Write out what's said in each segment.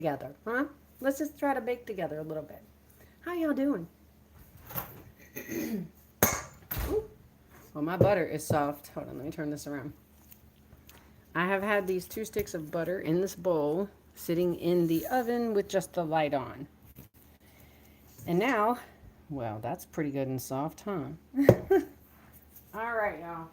together, huh? Let's just try to bake together a little bit. How y'all doing? Well, my butter is soft. Hold on, let me turn this around. I have had these 2 sticks of butter in this bowl sitting in the oven with just the light on. And now, well, that's pretty good and soft, huh? All right, y'all.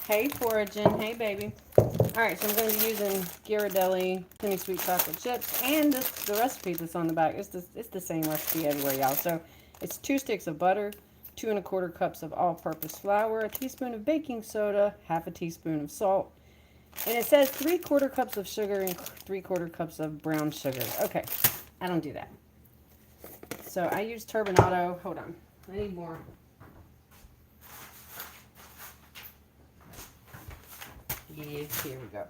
Hey, Foragin. Hey, baby. All right, so I'm going to be using Ghirardelli semi-sweet chocolate chips, and the recipe that's on the back. It's the same recipe everywhere, y'all. So it's 2 sticks of butter, 2¼ cups of all-purpose flour, a teaspoon of baking soda, half a teaspoon of salt, and it says 3/4 cups of sugar and 3/4 cups of brown sugar. Okay, I don't do that. So I use turbinado. Hold on, I need more. Yeah, here we go.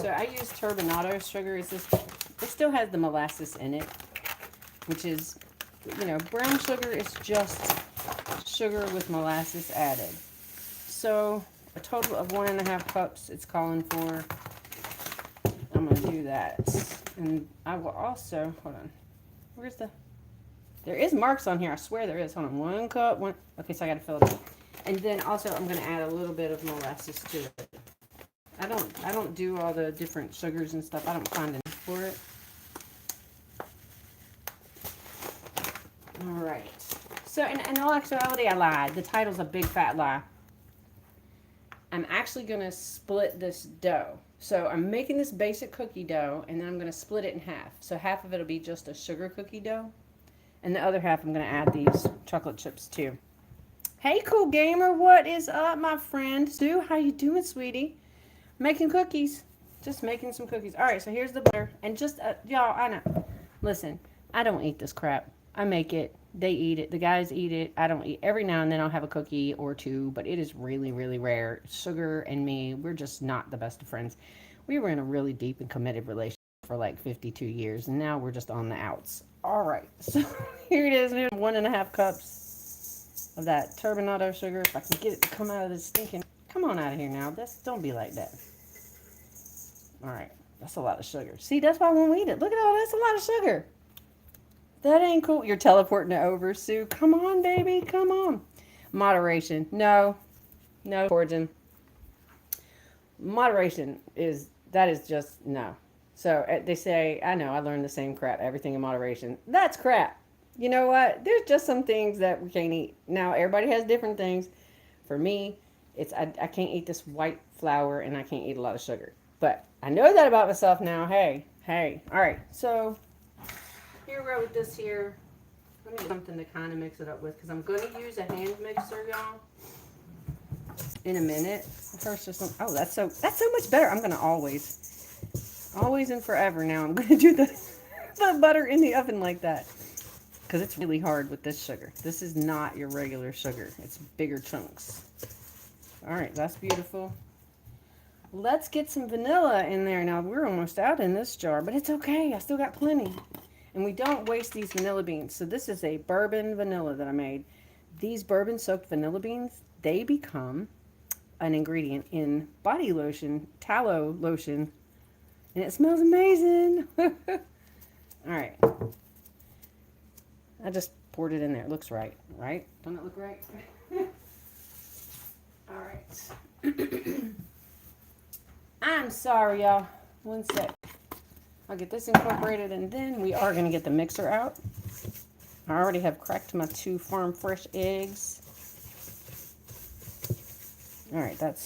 So I use turbinado sugar. It still has the molasses in it, which is, brown sugar is just sugar with molasses added. So a total of 1½ cups it's calling for. I'm going to do that. And I will also, hold on. There is marks on here. I swear there is. Hold on. 1 cup. Okay, so I got to fill it up. And then also I'm going to add a little bit of molasses to it. I don't do all the different sugars and stuff. I don't find enough for it. All right. So in all actuality, I lied. The title's a big fat lie. I'm actually going to split this dough. So I'm making this basic cookie dough, and then I'm going to split it in half. So half of it will be just a sugar cookie dough, and the other half I'm going to add these chocolate chips too. Hey, cool gamer, what is up, my friend? Stu, how you doing, sweetie? Making cookies. Just making some cookies. All right, so here's the butter. And just, y'all, I know. Listen, I don't eat this crap. I make it. They eat it. The guys eat it. I don't eat. Every now and then I'll have a cookie or two, but it is really, really rare. Sugar and me, we're just not the best of friends. We were in a really deep and committed relationship for like 52 years, and now we're just on the outs. All right, so here it is. Here's 1½ cups of that turbinado sugar. If I can get it to come out of this stinking... Come on out of here now. Don't be like that. All right, that's a lot of sugar. See, that's why I won't eat it. Look at all that's a lot of sugar. That ain't cool. You're teleporting it over, Sue. Come on, baby. Come on. Moderation. No, Corjan. Moderation is just no. So they say, I know, I learned the same crap. Everything in moderation. That's crap. You know what? There's just some things that we can't eat. Now, everybody has different things. For me, I can't eat this white flour, and I can't eat a lot of sugar. But I know that about myself now. Hey. All right. So here we go with this here. Let me get something to kind of mix it up with, because I'm going to use a hand mixer, y'all, in a minute. First, oh, that's so much better. I'm going to always and forever now, I'm going to do the butter in the oven like that, because it's really hard with this sugar. This is not your regular sugar. It's bigger chunks. All right, that's beautiful. Let's get some vanilla in there. Now, we're almost out in this jar, but it's okay. I still got plenty. And we don't waste these vanilla beans. So this is a bourbon vanilla that I made. These bourbon soaked vanilla beans, they become an ingredient in body lotion, tallow lotion, and it smells amazing. All right. I just poured it in there. It looks right? Don't it look right? All right. I'm sorry, y'all. One sec. I'll get this incorporated, and then we are going to get the mixer out. I already have cracked my 2 farm fresh eggs. All right, that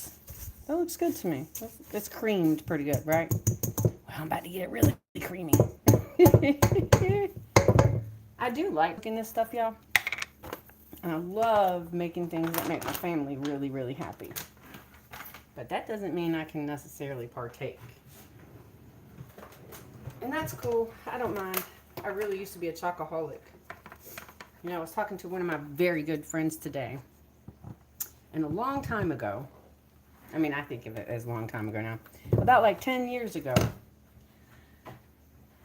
looks good to me. It's creamed pretty good, right? Well, I'm about to get it really creamy. I do like cooking this stuff, y'all. And I love making things that make my family really, really happy. But that doesn't mean I can necessarily partake. And that's cool. I don't mind. I really used to be a chocoholic. I was talking to one of my very good friends today. And a long time ago, I think of it as a long time ago now, about like 10 years ago,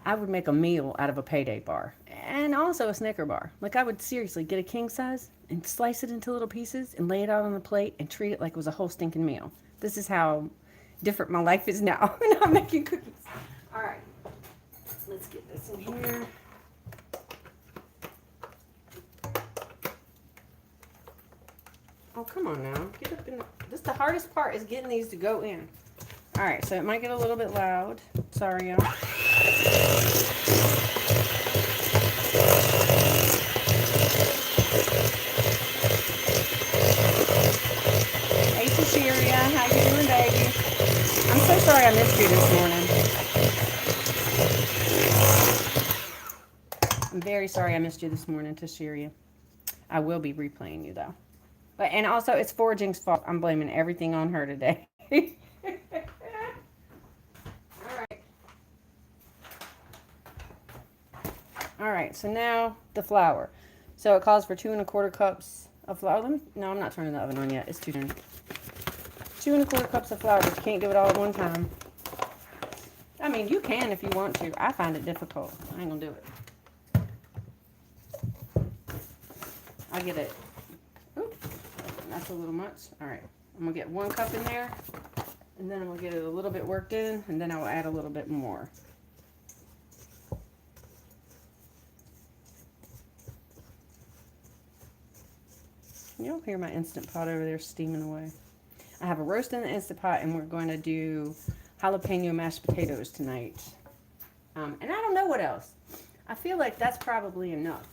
I would make a meal out of a payday bar and also a Snicker bar. Like I would seriously get a king size and slice it into little pieces and lay it out on the plate and treat it like it was a whole stinking meal. This is how different my life is now when I'm making cookies. All right, let's get this in here. Oh, come on now. Get up in the, this the hardest part is getting these to go in. All right, so it might get a little bit loud. Sorry, y'all. Hey, Tashiria, how you doing, baby? I'm so sorry I missed you this morning. I'm very sorry I missed you this morning, Tashiria. I will be replaying you, though. But and also, it's Foraging's fault. I'm blaming everything on her today. All right, so now the flour. So it calls for 2 1/4 cups of flour. No, I'm not turning the oven on yet. It's 2 1/4 cups of flour, but you can't do it all at one time. I mean, you can if you want to. I find it difficult. I ain't gonna do it. I get it. Ooh, that's a little much. All right, I'm gonna get 1 cup in there, and then I'm gonna get it a little bit worked in, and then I will add a little bit more. You'll hear my Instant Pot over there steaming away. I have a roast in the Instant Pot, and we're going to do jalapeno mashed potatoes tonight. And I don't know what else. I feel like that's probably enough.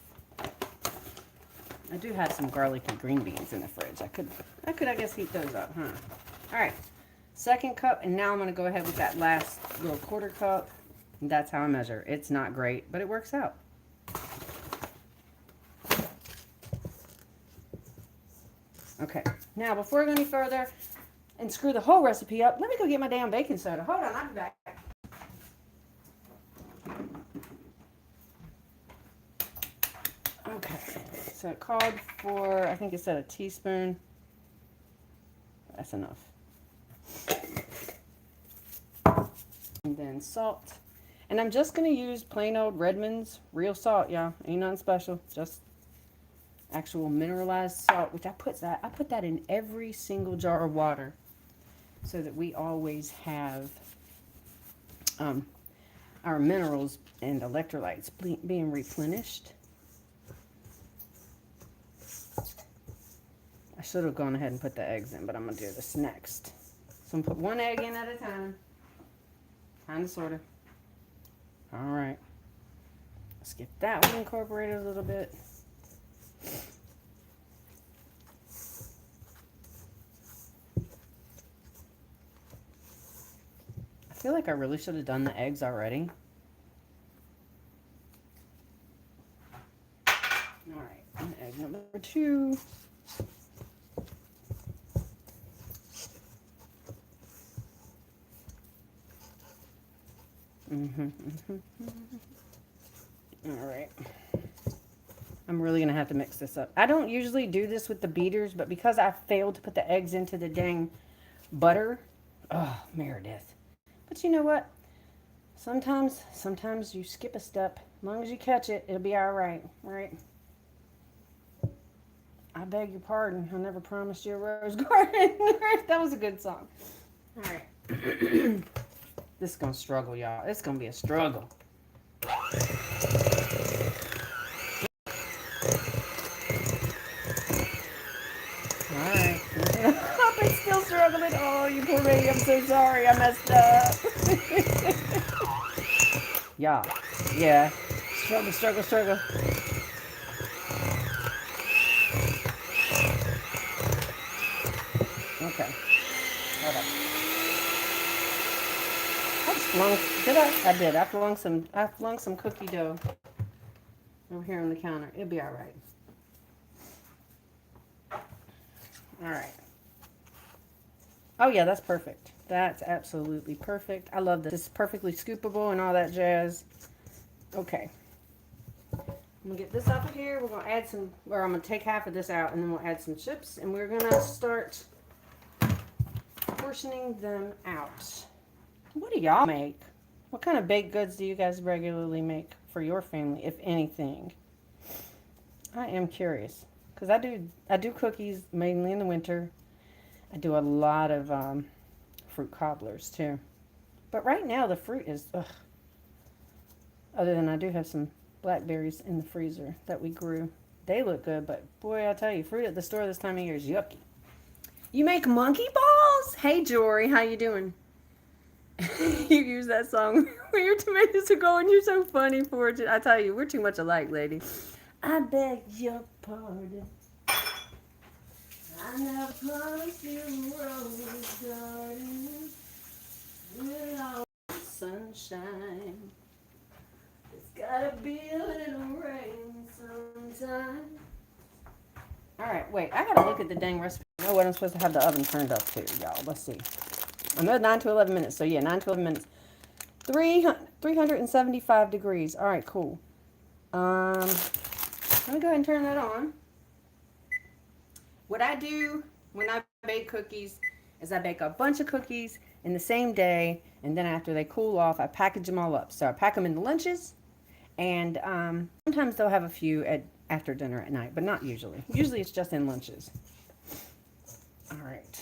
I do have some garlicky green beans in the fridge. I could, I guess, heat those up, huh? All right, 2nd cup, and now I'm going to go ahead with that last little 1/4 cup. And that's how I measure. It's not great, but it works out. Okay, now before I go any further and screw the whole recipe up, let me go get my damn baking soda. Hold on, I'll be back. Okay, so it called for, I think it said a teaspoon. That's enough. And then salt. And I'm just going to use plain old Redmond's real salt, y'all. Ain't nothing special, just actual mineralized salt, which I put that in every single jar of water so that we always have our minerals and electrolytes being replenished. I should have gone ahead and put the eggs in, but I'm going to do this next. So I'm going to put 1 egg in at a time. Kind of, sort of. All right. Let's get that one incorporated a little bit. I feel like I really should have done the eggs already. All right, and egg number 2. All right. I'm really gonna have to mix this up. I don't usually do this with the beaters, but because I failed to put the eggs into the dang butter, oh, Meredith. But you know what? Sometimes you skip a step. As long as you catch it, it'll be all right, right? I beg your pardon. I never promised you a rose garden. That was a good song. All right. This is gonna struggle, y'all. It's gonna be a struggle. Alright. I'm still struggling. Oh, you poor baby. I'm so sorry. I messed up. Yeah. Yeah. Struggle, struggle, struggle. Okay. Hold up. I just flung, did I? I did. I flung some cookie dough over here on the counter. It'll be alright. Alright. Oh yeah, that's perfect. That's absolutely perfect. I love this. It's perfectly scoopable and all that jazz. Okay. I'm gonna get this out of here. We're gonna add some, or I'm gonna take half of this out and then we'll add some chips and we're gonna start portioning them out. What do y'all make? What kind of baked goods do you guys regularly make for your family, if anything? I am curious because I do cookies mainly in the winter. I do a lot of fruit cobblers too. But right now the fruit is ugh. Other than I do have some blackberries in the freezer that we grew. They look good, but boy, I tell you, fruit at the store this time of year is yucky. You make monkey balls? Hey, Jory, how you doing? You use that song where your tomatoes are going. You're so funny for it. I tell you, we're too much alike, lady. I beg your pardon. I never promised you a rose garden with all the sunshine. It's gotta be a little rain sometime. Alright, wait, I gotta look at the dang recipe. I know what I'm supposed to have the oven turned up to, y'all. Let's see. I know 9 to 11 minutes, so yeah, 9 to 11 minutes. 375 degrees. Alright, cool. Let me go ahead and turn that on. What I do when I bake cookies is I bake a bunch of cookies in the same day, and then after they cool off, I package them all up. So I pack them into lunches, and sometimes they'll have a few after dinner at night, but not usually. Usually it's just in lunches. All right.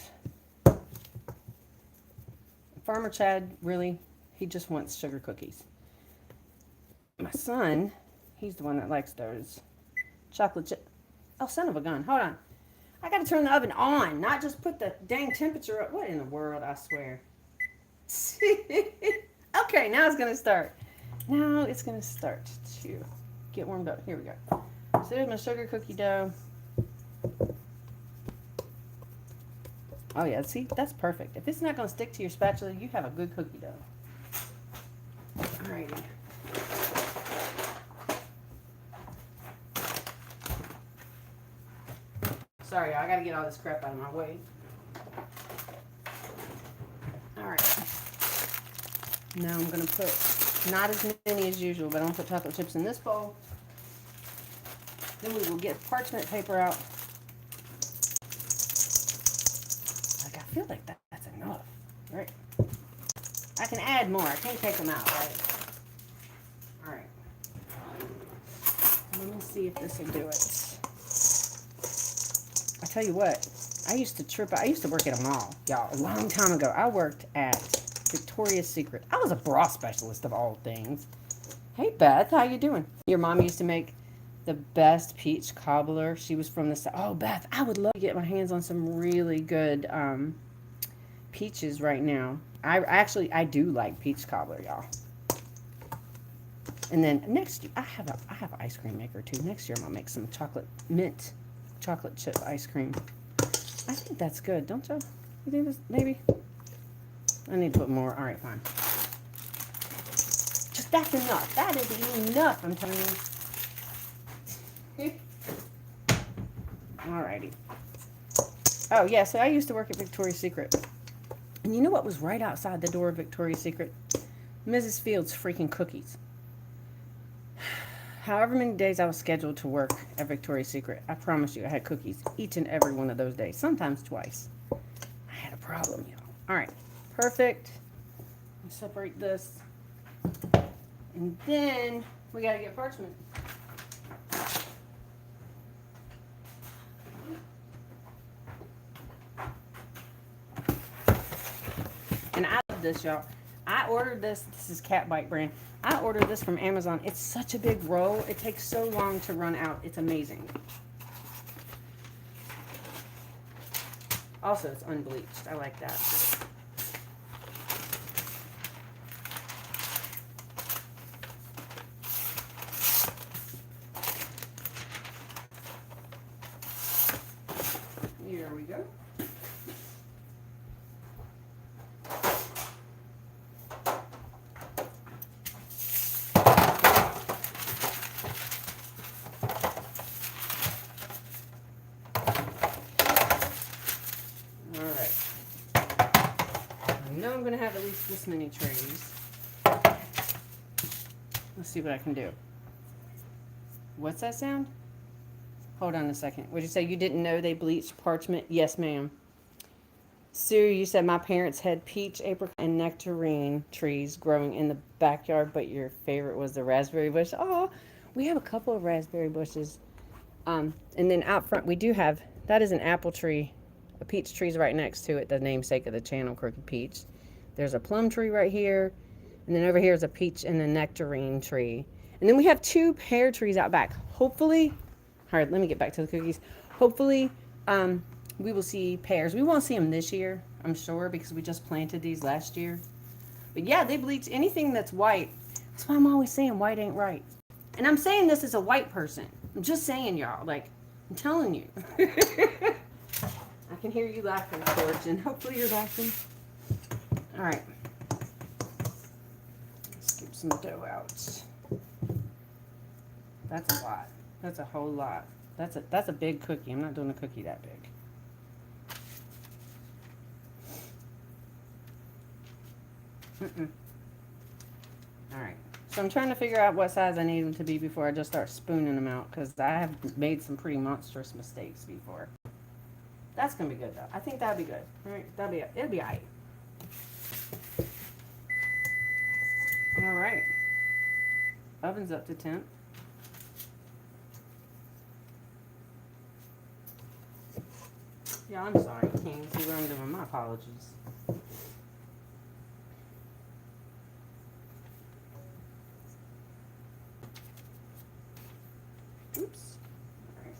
Farmer Chad, really, he just wants sugar cookies. My son, he's the one that likes those chocolate chip. Oh, son of a gun. Hold on. I got to turn the oven on, not just put the dang temperature up. What in the world, I swear. Okay, now it's going to start. Now it's going to start to get warmed up. Here we go. So there's my sugar cookie dough. Oh yeah, see, that's perfect. If it's not going to stick to your spatula, you have a good cookie dough. Alrighty. Sorry, I got to get all this crap out of my way. Alright. Now I'm going to put, not as many as usual, but I'm going to put chocolate chips in this bowl. Then we will get parchment paper out. Like, I feel like that's enough, right? I can add more. I can't take them out, right? All right. Let me see if this will do it. I tell you what, I used to work at a mall, y'all, a long time ago. I worked at Victoria's Secret. I was a bra specialist of all things. Hey, Beth, how you doing? Your mom used to make the best peach cobbler. She was from the... Oh, Beth, I would love to get my hands on some really good peaches right now. I do like peach cobbler, y'all. And then next year, I have an ice cream maker too. Next year, I'm gonna make some mint chocolate chip ice cream. I think that's good, don't you? You think this, maybe? I need to put more. All right, fine. Just that's enough. That is enough, I'm telling you. Alrighty. Oh, yeah, so I used to work at Victoria's Secret. And you know what was right outside the door of Victoria's Secret? Mrs. Fields' freaking cookies. However many days I was scheduled to work at Victoria's Secret, I promise you I had cookies each and every one of those days, sometimes twice. I had a problem, y'all. All right, perfect. Separate this. And then we got to get parchment. And I love this, y'all. I ordered this. This is Cat Bite brand. I ordered this from Amazon. It's such a big roll. It takes so long to run out. It's amazing. Also, it's unbleached. I like that. Here we go. I'm going to have at least this many trays. Let's see what I can do. What's that sound? Hold on a second. What did you say? You didn't know they bleached parchment? Yes, ma'am. Sue, you said my parents had peach, apricot, and nectarine trees growing in the backyard, but your favorite was the raspberry bush. Oh, we have a couple of raspberry bushes. And then out front, we do have, that is an apple tree. A peach tree's right next to it, the namesake of the channel, Crooked Peach. There's a plum tree right here. And then over here is a peach and a nectarine tree. And then we have 2 pear trees out back. Hopefully, all right, let me get back to the cookies. Hopefully, we will see pears. We won't see them this year, I'm sure, because we just planted these last year. But yeah, they bleach anything that's white. That's why I'm always saying white ain't right. And I'm saying this as a white person. I'm just saying, y'all. Like, I'm telling you. I can hear you laughing, George, and hopefully you're laughing. All right. Scoop some dough out. That's a lot. That's a whole lot. That's a big cookie. I'm not doing a cookie that big. All right. So I'm trying to figure out what size I need them to be before I just start spooning them out, because I have made some pretty monstrous mistakes before. That's gonna be good though. I think that'll be good. All right, it'll be alright. All right. Oven's up to temp. Yeah, I'm sorry. I can't see where I'm doing. My apologies. Oops. All right.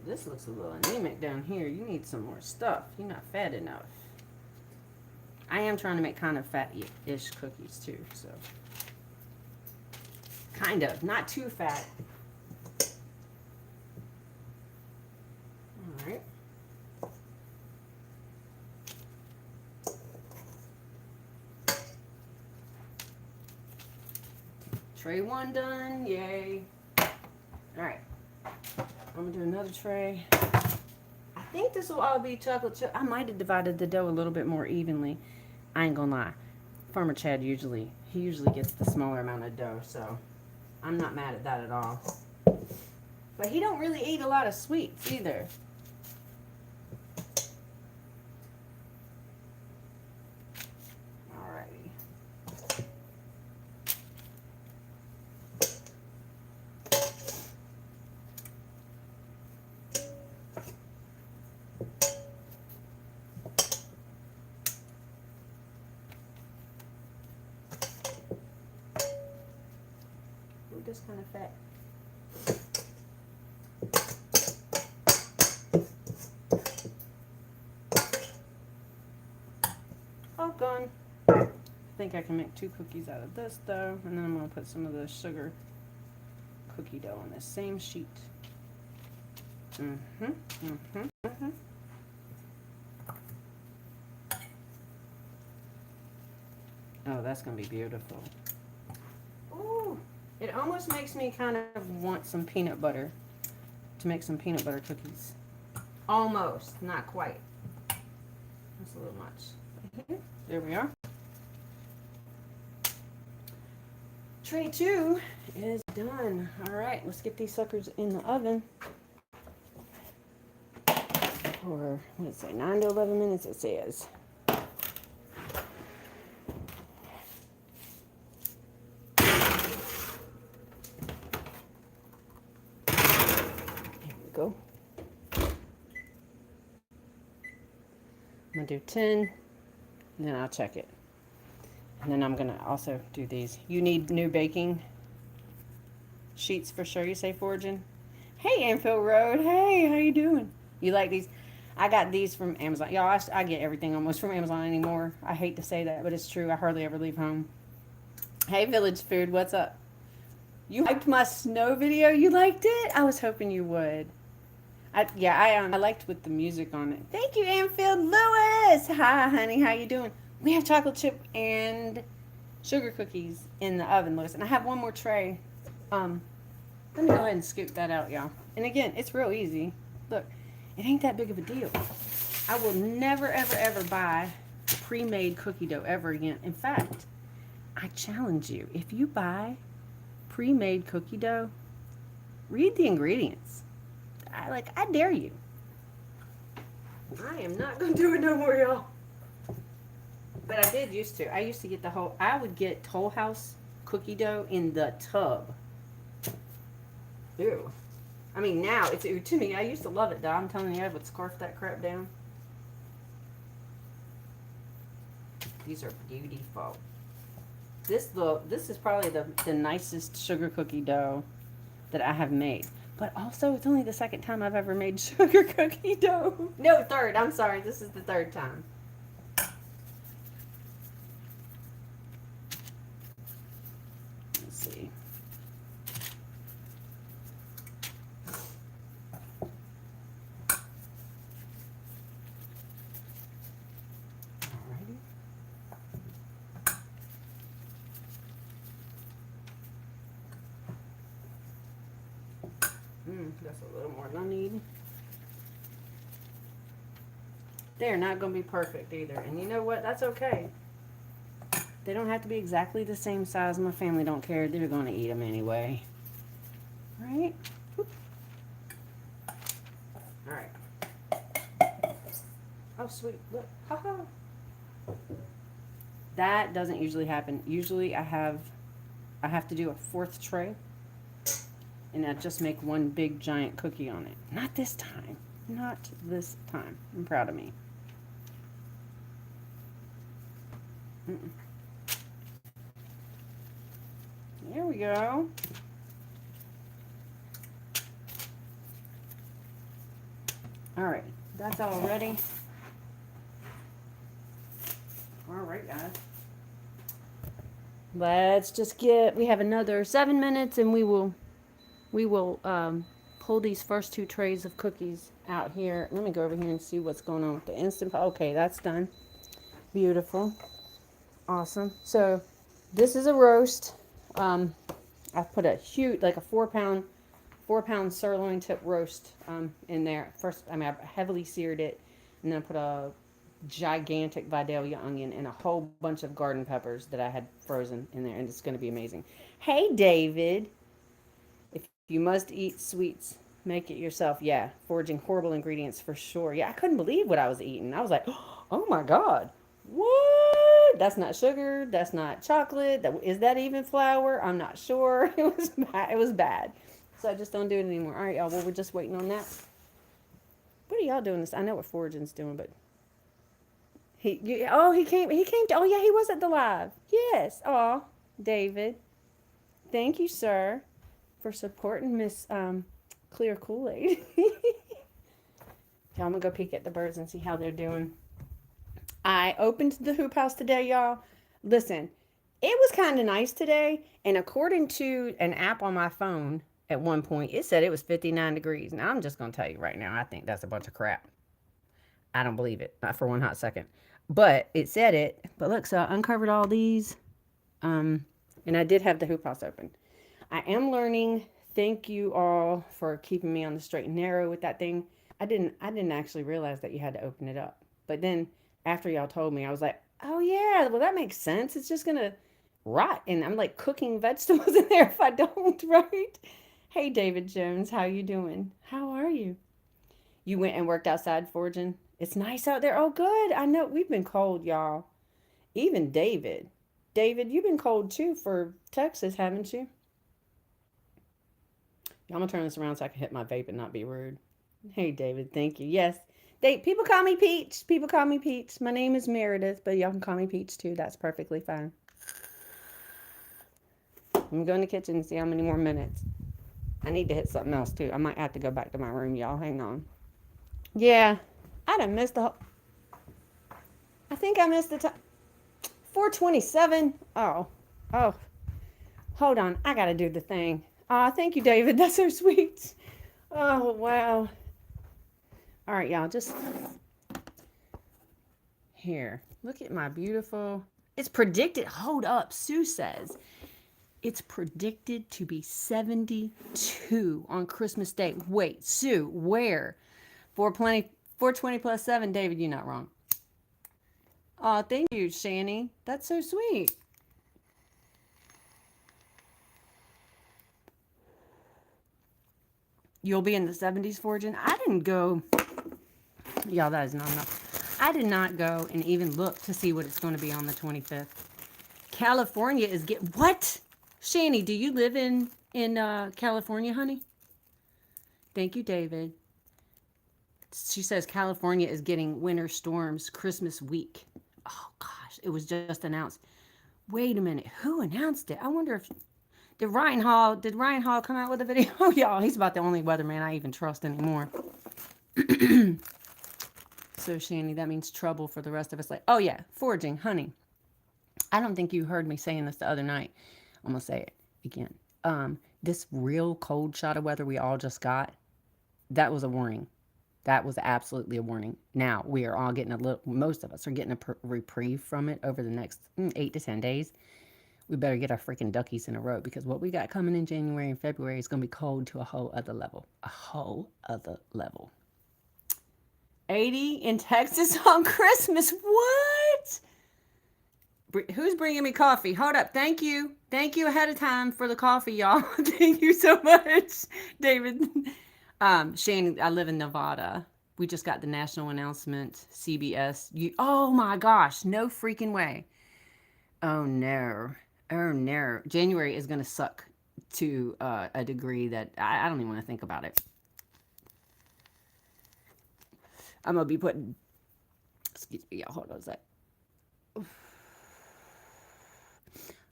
This looks a little anemic down here. You need some more stuff. You're not fat enough. I am trying to make kind of fat-ish cookies too, so. Kind of, not too fat. All right. Tray 1 done, yay. All right, I'm gonna do another tray. I think this will all be chocolate chip. I might have divided the dough a little bit more evenly. I ain't gonna lie. Farmer Chad usually gets the smaller amount of dough, so I'm not mad at that at all. But he don't really eat a lot of sweets either. Alrighty. This kind of fat. All gone. I think I can make 2 cookies out of this dough, and then I'm going to put some of the sugar cookie dough on this same sheet. Oh, that's going to be beautiful. Ooh. It almost makes me kind of want some peanut butter to make some peanut butter cookies. Almost, not quite. That's a little much. There we are. Tray 2 is done. All right, let's get these suckers in the oven for, what did it say, 9 to 11 minutes it says. Go. I'm gonna do 10 and then I'll check it, and then I'm gonna also do these. You need new baking sheets for sure, you say, Forgin? Hey, Anfield Road. Hey, how you doing? You like these? I got these from Amazon. Y'all, I get everything almost from Amazon anymore. I hate to say that, but it's true. I hardly ever leave home. Hey, Village Food, what's up? You liked my snow video? You liked it? I was hoping you would. I liked with the music on it. Thank you, Anfield Lewis. Hi, honey. How you doing? We have chocolate chip and sugar cookies in the oven, Lewis. And I have one more tray. Let me go ahead and scoop that out, y'all. And again, it's real easy. Look, it ain't that big of a deal. I will never, ever, ever buy pre-made cookie dough ever again. In fact, I challenge you, if you buy pre-made cookie dough, read the ingredients. I dare you. I am not going to do it no more, y'all. But I did used to. I used to get I would get Toll House cookie dough in the tub. Ew. I mean, now it's ew to me. I used to love it, though. I'm telling you, I would scarf that crap down. These are beautiful. This is probably the nicest sugar cookie dough that I have made. But also, it's only the second time I've ever made sugar cookie dough. No, third. I'm sorry. This is the third time. Let's see. Alrighty. That's a little more than I need. They're not going to be perfect either. And you know what? That's okay. They don't have to be exactly the same size. My family don't care. They're going to eat them anyway. Right? Alright. Oh, sweet. Look. Ha-ha. That doesn't usually happen. Usually I have to do a fourth tray. And I just make one big giant cookie on it. Not this time. Not this time. I'm proud of me. There we go. All right, that's all ready. All right, guys. Let's just we have another 7 minutes and we will pull these first 2 trays of cookies out here. Let me go over here and see what's going on with the Instant Pot. Okay, that's done. Beautiful. Awesome. So this is a roast. I put a huge, like a 4-pound sirloin tip roast in there. First, I heavily seared it, and then I put a gigantic Vidalia onion and a whole bunch of garden peppers that I had frozen in there, and it's going to be amazing. Hey, David. If you must eat sweets, make it yourself. Yeah, foraging horrible ingredients for sure. Yeah, I couldn't believe what I was eating. I was like, oh my God. What? That's not sugar. That's not chocolate. Is that even flour? I'm not sure. It was bad. It was bad. So I just don't do it anymore. All right, y'all. Well, we're just waiting on that. What are y'all doing this? I know what foraging's doing, but he came. Oh yeah, he was at the live. Yes. Oh, David. Thank you, sir, for supporting Miss Clear Kool-Aid. Y'all, I'm gonna go peek at the birds and see how they're doing. I opened the hoop house today, y'all. Listen, it was kind of nice today, and according to an app on my phone, at one point, it said it was 59 degrees. Now, I'm just going to tell you right now, I think that's a bunch of crap. I don't believe it, not for one hot second. But it said it. But look, so I uncovered all these, and I did have the hoop house open. I am learning. Thank you all for keeping me on the straight and narrow with that thing. I didn't actually realize that you had to open it up. But then after y'all told me, I was like, oh yeah, well that makes sense. It's just gonna rot, and I'm like cooking vegetables in there if I don't, right? Hey, David Jones, how you doing? How are you? You went and worked outside foraging? It's nice out there. Oh, good. I know we've been cold, y'all. Even David. David, you've been cold too for Texas, haven't you? I'm gonna turn this around so I can hit my vape and not be rude. Hey, David, thank you. Yes. People call me Peach. People call me Peach. My name is Meredith, but y'all can call me Peach too. That's perfectly fine. I'm going to the kitchen and see how many more minutes. I need to hit something else too. I might have to go back to my room, y'all. Hang on. Yeah, I done missed the whole... I think I missed the time. 4:27. Oh. Hold on. I got to do the thing. Thank you, David. That's so sweet. Oh, wow. All right, y'all, just here. Look at my beautiful, it's predicted, hold up, Sue says, it's predicted to be 72 on Christmas Day. Wait, Sue, where? 420 plus 7, David, you're not wrong. Oh, thank you, Shani. That's so sweet. You'll be in the 70s, Fortune. I didn't go. Y'all, that is not enough. I did not go and even look to see what it's going to be on the 25th. California is what? Shani, do you live in California, honey? Thank you, David. She says California is getting winter storms Christmas week. Oh gosh, it was just announced. Wait a minute, who announced it? I wonder if did Ryan Hall come out with a video? Oh y'all, he's about the only weatherman I even trust anymore. So Shani, that means trouble for the rest of us. Like, oh yeah, foraging, honey. I don't think you heard me saying this the other night. I'm gonna say it again. This real cold shot of weather we all just got, that was a warning. That was absolutely a warning. Now we are all getting most of us are getting a reprieve from it over the next 8 to 10 days. We better get our freaking duckies in a row because what we got coming in January and February is going to be cold to a whole other level. A whole other level. 80 in Texas on Christmas. What? Who's bringing me coffee? Hold up. Thank you. Thank you ahead of time for the coffee, y'all. Thank you so much, David. Shane, I live in Nevada. We just got the national announcement. CBS. Oh my gosh. No freaking way. Oh no. Oh no. January is going to suck to a degree that I don't even want to think about it. I'm going to be putting, excuse me, y'all, hold on a sec. I'm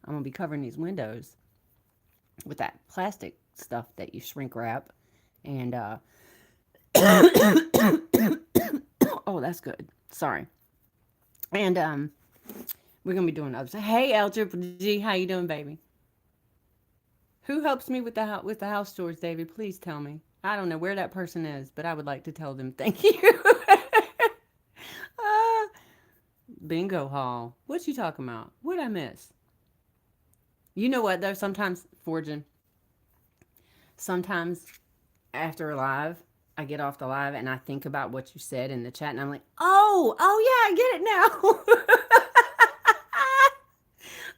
going to be covering these windows with that plastic stuff that you shrink wrap. And, oh, that's good. Sorry. And, we're going to be doing others. Hey, L Triple G, how you doing, baby? Who helps me with the house chores, David? Please tell me. I don't know where that person is, but I would like to tell them thank you. Bingo hall. What you talking about? What'd I miss? You know what, though? Sometimes, Forgin, sometimes after a live, I get off the live and I think about what you said in the chat and I'm like, oh yeah, I get it now.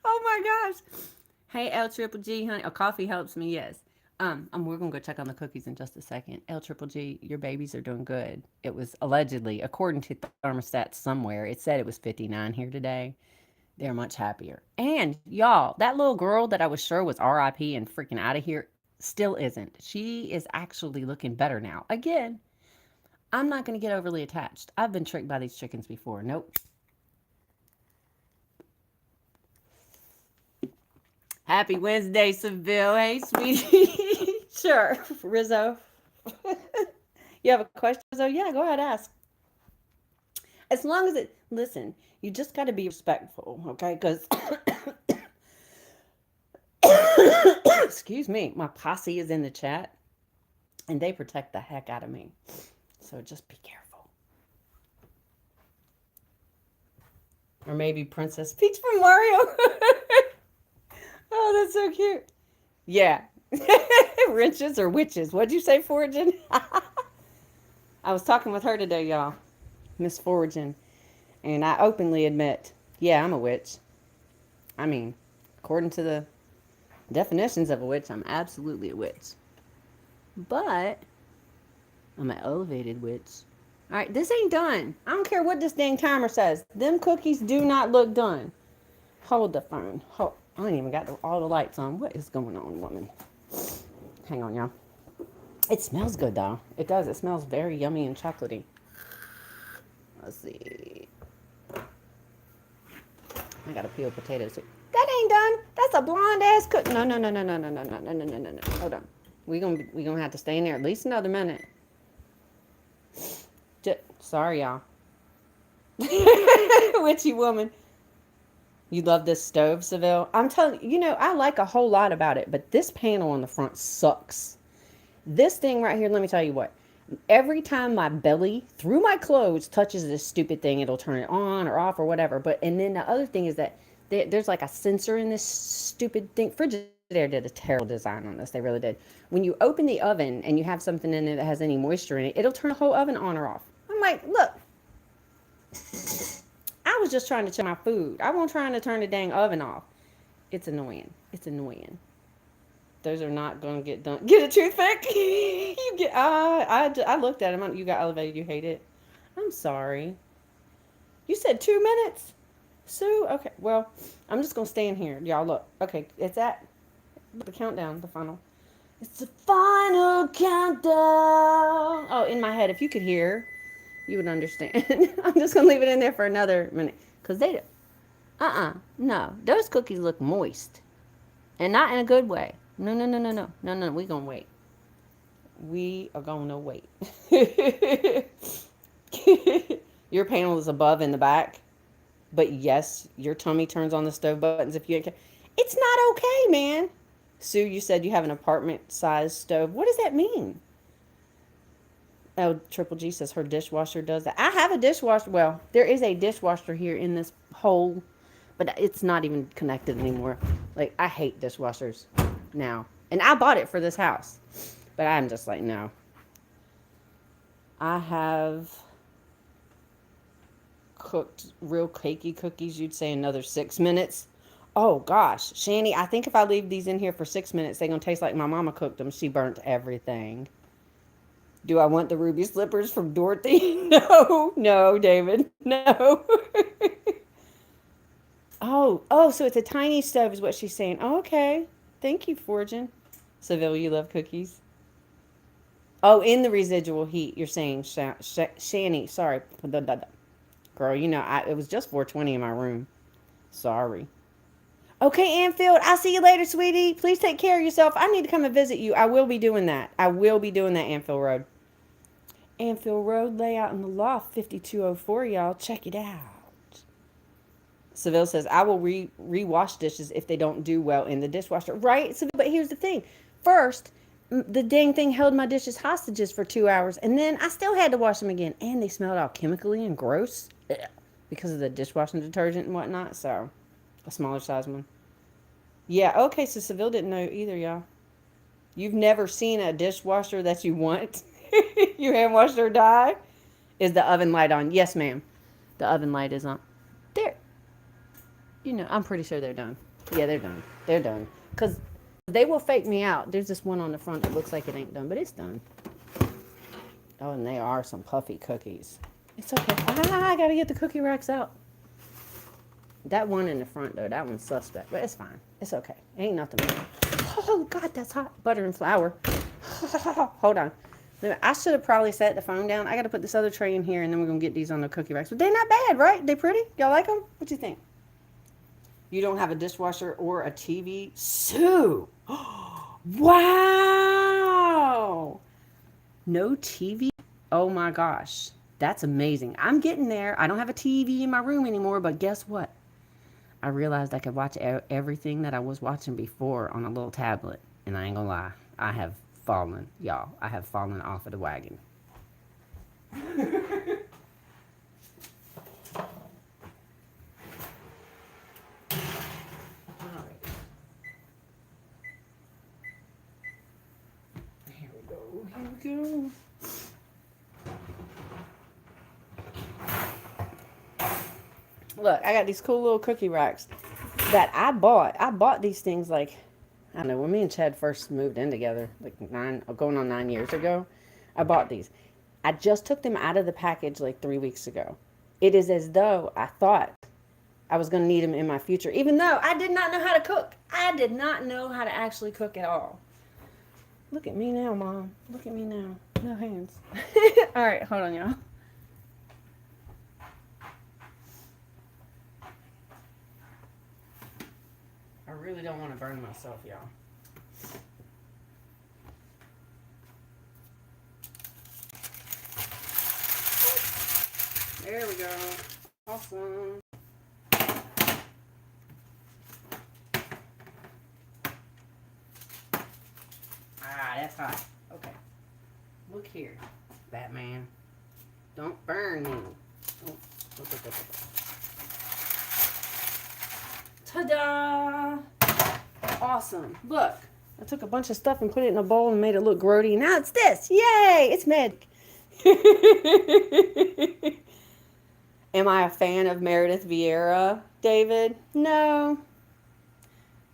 Oh my gosh. Hey, L Triple G, honey. Oh, coffee helps me, yes. We're gonna go check on the cookies in just a second. L Triple G, your babies are doing good. It was allegedly, according to thermostats somewhere, it said it was 59 here today. They're much happier. And y'all, that little girl that I was sure was RIP and freaking out of here still isn't. She is actually looking better now. Again, I'm not gonna get overly attached. I've been tricked by these chickens before. Nope. Happy Wednesday, Seville. Hey, sweetie. Sure, Rizzo. You have a question, Rizzo? Yeah, go ahead, ask. As long as listen, you just got to be respectful, okay? Because, excuse me, my posse is in the chat, and they protect the heck out of me. So just be careful. Or maybe Princess Peach from Mario. Oh, that's so cute. Yeah. Wrenches or witches. What'd you say, Foragin? I was talking with her today, y'all. Miss Foragin. And I openly admit, yeah, I'm a witch. I mean, according to the definitions of a witch, I'm absolutely a witch. But I'm an elevated witch. All right, this ain't done. I don't care what this dang timer says. Them cookies do not look done. Hold the phone. Hold. I ain't even got all the lights on. What is going on, woman? Hang on, y'all. It smells good, though. It does. It smells very yummy and chocolatey. Let's see. I gotta peel potatoes too. That ain't done. That's a blonde ass cook. No. Hold on. We gonna have to stay in there at least another minute. Sorry, y'all. Witchy woman. You love this stove, Seville? I'm telling you, I like a whole lot about it, but this panel on the front sucks. This thing right here, let me tell you what. Every time my belly, through my clothes, touches this stupid thing, it'll turn it on or off or whatever. And then the other thing is that there's like a sensor in this stupid thing. Frigidaire did a terrible design on this. They really did. When you open the oven and you have something in there that has any moisture in it, it'll turn the whole oven on or off. I'm like, look. I was just trying to check my food. I wasn't trying to turn the dang oven off. It's annoying. It's annoying. Those are not going to get done. Get a toothpick? You get. I looked at him. You got elevated. You hate it. I'm sorry. You said 2 minutes. Sue. Okay. Well, I'm just gonna stand here. Y'all look. Okay. It's at the countdown. The final. It's the final countdown. Oh, in my head, if you could hear, you would understand. I'm just gonna leave it in there for another minute, cause they. No. Those cookies look moist, and not in a good way. No. We gonna wait. We are gonna wait. Your panel is above in the back, but yes, your tummy turns on the stove buttons if you. It's not okay, man. Sue, you said you have an apartment-sized stove. What does that mean? Oh, Triple G says her dishwasher does that. I have a dishwasher. Well, there is a dishwasher here in this hole, but it's not even connected anymore. Like, I hate dishwashers now. And I bought it for this house. But I'm just like, no. I have cooked real cakey cookies. You'd say another 6 minutes. Oh, gosh. Shani, I think if I leave these in here for 6 minutes, they're going to taste like my mama cooked them. She burnt everything. Do I want the ruby slippers from Dorothy? No, David. No. Oh, so it's a tiny stove is what she's saying. Oh, okay. Thank you, Fortune. Seville, you love cookies? Oh, in the residual heat, you're saying, Shani, sorry. Girl, you know, it was just 420 in my room. Sorry. Okay, Anfield, I'll see you later, sweetie. Please take care of yourself. I need to come and visit you. I will be doing that. Anfield Road. Anfield Road, layout in the loft, 5204, y'all. Check it out. Seville says, I will re-wash dishes if they don't do well in the dishwasher. Right, Seville, but here's the thing. First, the dang thing held my dishes hostages for 2 hours, and then I still had to wash them again. And they smelled all chemically and gross because of the dishwashing detergent and whatnot, so a smaller size one. Yeah, okay, so Seville didn't know either, y'all. You've never seen a dishwasher that you want? Your hand washer die? Is the oven light on? Yes, ma'am. The oven light is on. There. You know, I'm pretty sure they're done. Yeah, they're done. They're done. Because they will fake me out. There's this one on the front that looks like it ain't done, but it's done. Oh, and they are some puffy cookies. It's okay. I got to get the cookie racks out. That one in the front, though, that one's suspect. But it's fine. It's okay. Ain't nothing wrong. Oh, God, that's hot. Butter and flour. Hold on. I should have probably set the phone down. I got to put this other tray in here, and then we're going to get these on the cookie racks. But they're not bad, right? They pretty? Y'all like them? What you think? You don't have a dishwasher or a TV? Sue! Wow! No TV? Oh, my gosh. That's amazing. I'm getting there. I don't have a TV in my room anymore, but guess what? I realized I could watch everything that I was watching before on a little tablet. And I ain't gonna lie, I have fallen, y'all. I have fallen off of the wagon. All right. Here we go. Look, I got these cool little cookie racks that I bought. I bought these things like, I don't know, when me and Chad first moved in together, like going on 9 years ago, I bought these. I just took them out of the package like 3 weeks ago. It is as though I thought I was going to need them in my future, even though I did not know how to cook. I did not know how to actually cook at all. Look at me now, Mom. Look at me now. No hands. All right, hold on, y'all. I really don't want to burn myself, y'all. There we go. Awesome. That's hot. Okay. Look here, Batman. Don't burn me. Oh. Ta-da! Awesome. Look, I took a bunch of stuff and put it in a bowl and made it look grody. Now it's this. Yay! It's magic. Am I a fan of Meredith Vieira, David? No.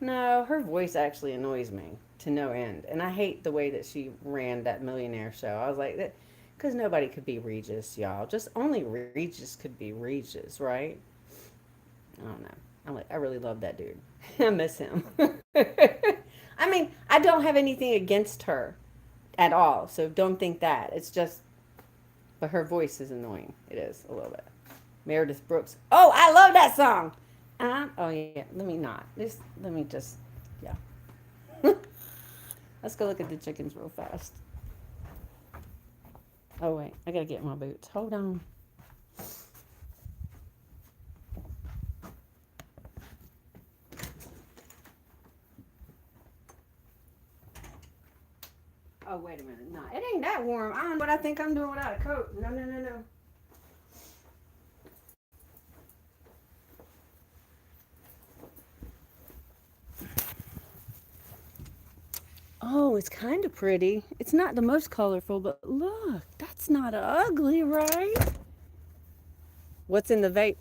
No, her voice actually annoys me. to no end. And I hate the way that she ran that millionaire show. I was like, because nobody could be Regis, y'all. Just only Regis could be Regis, right? I don't know. I really love that dude. I miss him. I mean, I don't have anything against her at all. So don't think that. It's just, but her voice is annoying. It is a little bit. Meredith Brooks. Oh, I love that song. Oh yeah. Let me just. Yeah. Let's go look at the chickens real fast. Oh wait, I gotta get my boots. Hold on. Oh, wait a minute. No, it ain't that warm. I don't know what I think I'm doing without a coat. No, no, no, no. Oh, it's kind of pretty. It's not the most colorful, but look, that's not ugly, right? What's in the vape?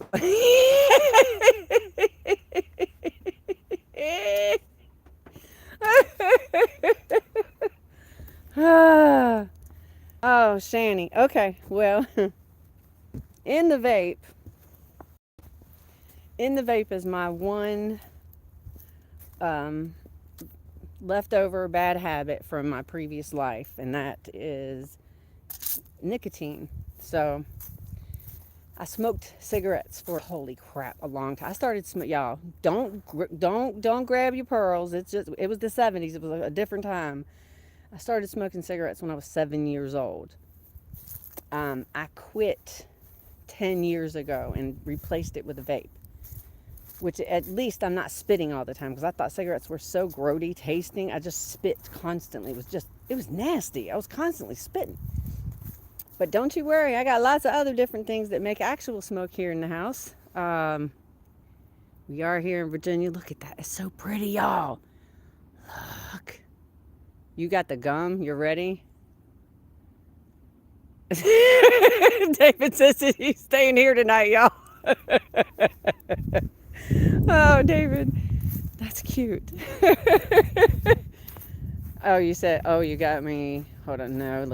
Oh, Shanny. Okay, well, in the vape, is my one leftover bad habit from my previous life, and that is nicotine. So I smoked cigarettes for, holy crap, a long time. I started smoking, y'all. Don't grab your pearls. It was the 70s. It was a different time. I started smoking cigarettes when I was 7 years old. I quit 10 years ago and replaced it with a vape, which at least I'm not spitting all the time, because I thought cigarettes were so grody tasting. I just spit constantly. It was nasty. I was constantly spitting. But don't you worry, I got lots of other different things that make actual smoke here in the house. We are here in Virginia. Look at that. It's so pretty, y'all. Look. You got the gum? You're ready? David says that he's staying here tonight, y'all. Oh, David. That's cute. Oh, you said, oh, you got me. Hold on, no,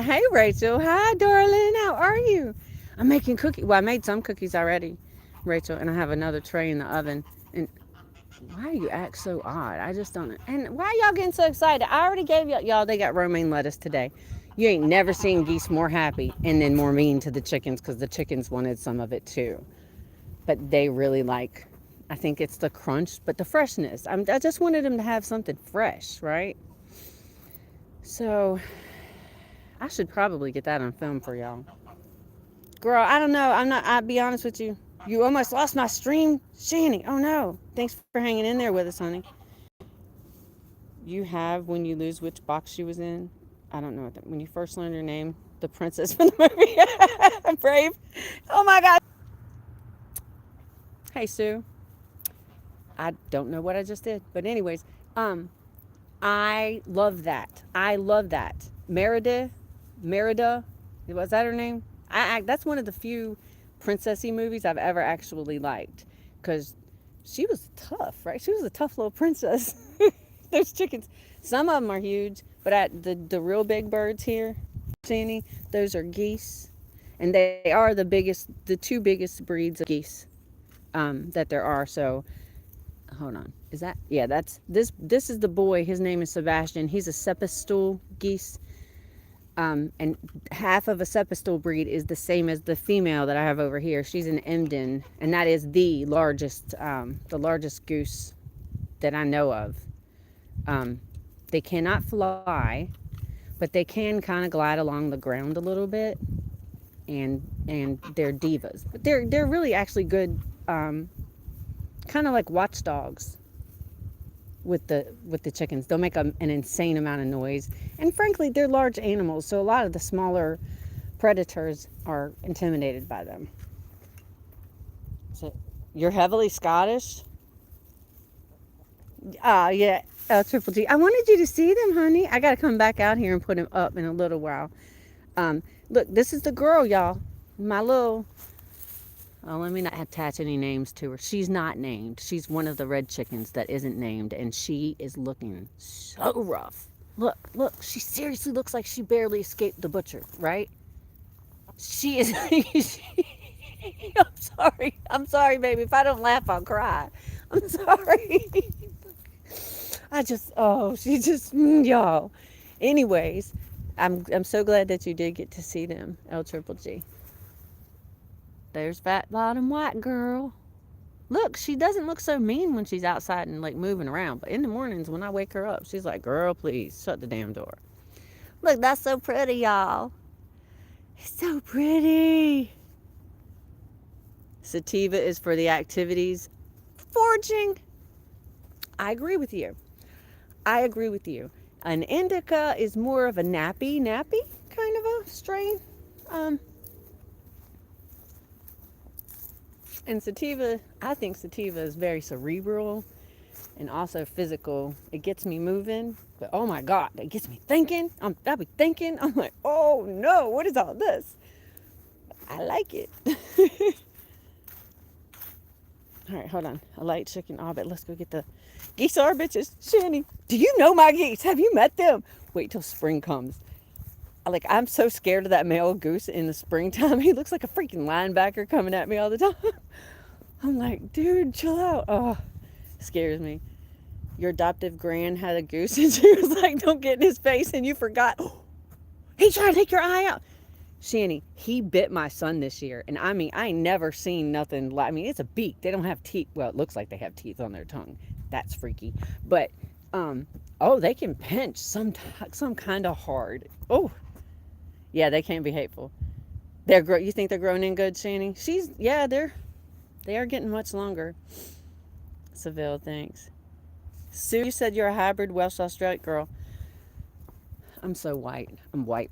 hey, Rachel. Hi, darling. How are you? I'm making cookies. Well, I made some cookies already, Rachel, and I have another tray in the oven. And why do you act so odd? I just don't know. And why are y'all getting so excited? I already gave y'all, they got romaine lettuce today. You ain't never seen geese more happy and then more mean to the chickens, because the chickens wanted some of it too. But they really I think it's the crunch, but the freshness. I just wanted them to have something fresh, right? So I should probably get that on film for y'all. Girl, I don't know. I'll be honest with you. You almost lost my stream, Shanny. Oh no. Thanks for hanging in there with us, honey. You have when you lose which box she was in. I don't know when you first learned her name, the princess from the movie. Brave. Oh my God. Hey, Sue. I don't know what I just did, but anyways, I love that. Meredith, was that her name? That's one of the few princessy movies I've ever actually liked, because she was tough, right? She was a tough little princess. Those chickens, some of them are huge, but the real big birds here, Shanny, those are geese, and they are the two biggest breeds of geese that there are. So hold on, is that, yeah, that's this is the boy. His name is Sebastian. He's a Sepastool geese, and half of a Sepastool breed is the same as the female that I have over here. She's an Emden, and that is the largest goose that I know of. They cannot fly, but they can kind of glide along the ground a little bit, and they're divas. But they're really actually good, kind of like watchdogs with the chickens. They'll make an insane amount of noise, and frankly, they're large animals, so a lot of the smaller predators are intimidated by them. So you're heavily Scottish? Yeah. Triple G. I wanted you to see them, honey. I got to come back out here and put them up in a little while. Look, this is the girl, y'all. My little Oh, let me not attach any names to her. She's not named. She's one of the red chickens that isn't named, and she is looking so rough. Look, look. She seriously looks like she barely escaped the butcher, right? She is. I'm sorry. I'm sorry, baby. If I don't laugh, I'll cry. I'm sorry. She just, y'all. Anyways, I'm so glad that you did get to see them, L Triple G. There's Fat Bottom White Girl. Look, she doesn't look so mean when she's outside and like moving around. But in the mornings when I wake her up, she's like, girl, please shut the damn door. Look, that's so pretty, y'all. It's so pretty. Sativa is for the activities. Foraging. I agree with you. I agree with you. An indica is more of a nappy kind of a strain. And sativa, I think sativa is very cerebral and also physical. It gets me moving, but oh my God, it gets me thinking. I'll be thinking. I'm like, oh no, what is all this? I like it. All right, hold on. A light chicken. Oh, but let's go get the geese are bitches. Shanny, do you know my geese? Have you met them? Wait till spring comes. Like, I'm so scared of that male goose in the springtime. He looks like a freaking linebacker coming at me all the time. I'm like, dude, chill out. Oh, scares me. Your adoptive gran had a goose and she was like, don't get in his face, and you forgot. Oh, he tried to take your eye out. Shanny, he bit my son this year. And I mean, I ain't never seen nothing like, I mean, it's a beak. They don't have teeth. Well, it looks like they have teeth on their tongue. That's freaky. But, they can pinch some kind of hard. Oh, yeah, they can't be hateful. You think they're growing in good, Shanny? They are getting much longer. Seville, thanks. Sue, you said you're a hybrid Welsh Australian girl. I'm so white. I'm white.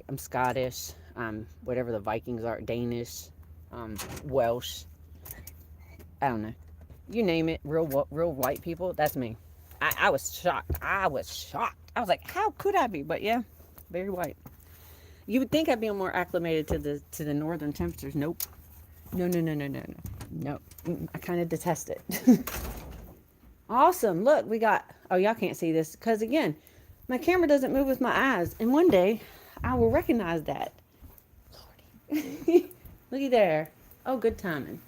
I'm Scottish. I'm whatever the Vikings are. Danish. Welsh. I don't know. You name it. Real white people. That's me. I was shocked. I was like, how could I be? But yeah, very white. You would think I'd be more acclimated to the northern temperatures. Nope. No. I kind of detest it. Awesome. Look, we got, y'all can't see this because again, my camera doesn't move with my eyes. And one day I will recognize that. Lordy. Looky there. Oh, good timing.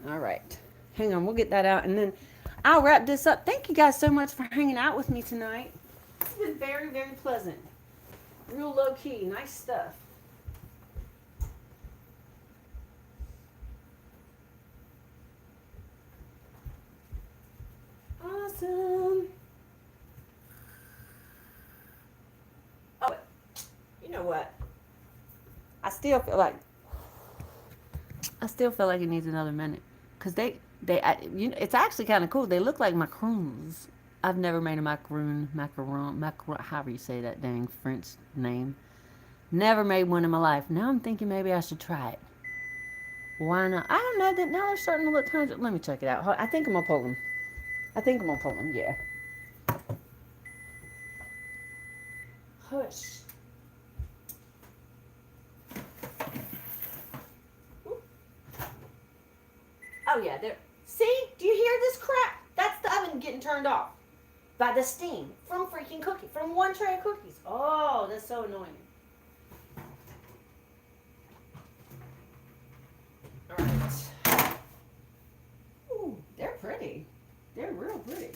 All right. Hang on. We'll get that out and then I'll wrap this up. Thank you guys so much for hanging out with me tonight. It's been very, very pleasant. Real low key. Nice stuff. Awesome. Oh, you know what? I still feel like it needs another minute because it's actually kind of cool. They look like macaroons. I've never made a macaron, however you say that dang French name. Never made one in my life. Now I'm thinking maybe I should try it. Why not? I don't know. That now they're starting to look kind of. Let me check it out. I think I'm gonna pull them. Yeah. Hush. Oh yeah, there. See? Do you hear this crap? That's the oven getting turned off by the steam from freaking from one tray of cookies. Oh, that's so annoying. All right. Ooh, they're pretty. They're real pretty.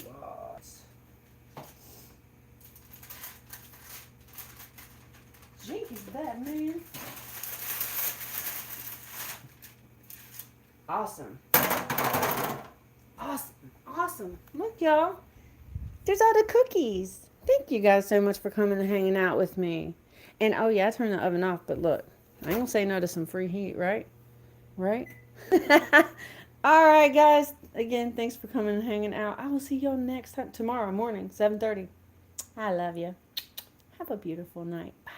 What? Jake is bad, man. Awesome. Look, y'all. There's all the cookies. Thank you guys so much for coming and hanging out with me. And oh yeah, I turned the oven off, but look, I ain't gonna say no to some free heat, right? Right? All right, guys. Again, thanks for coming and hanging out. I will see y'all next time tomorrow morning, 7:30. I love you. Have a beautiful night. Bye.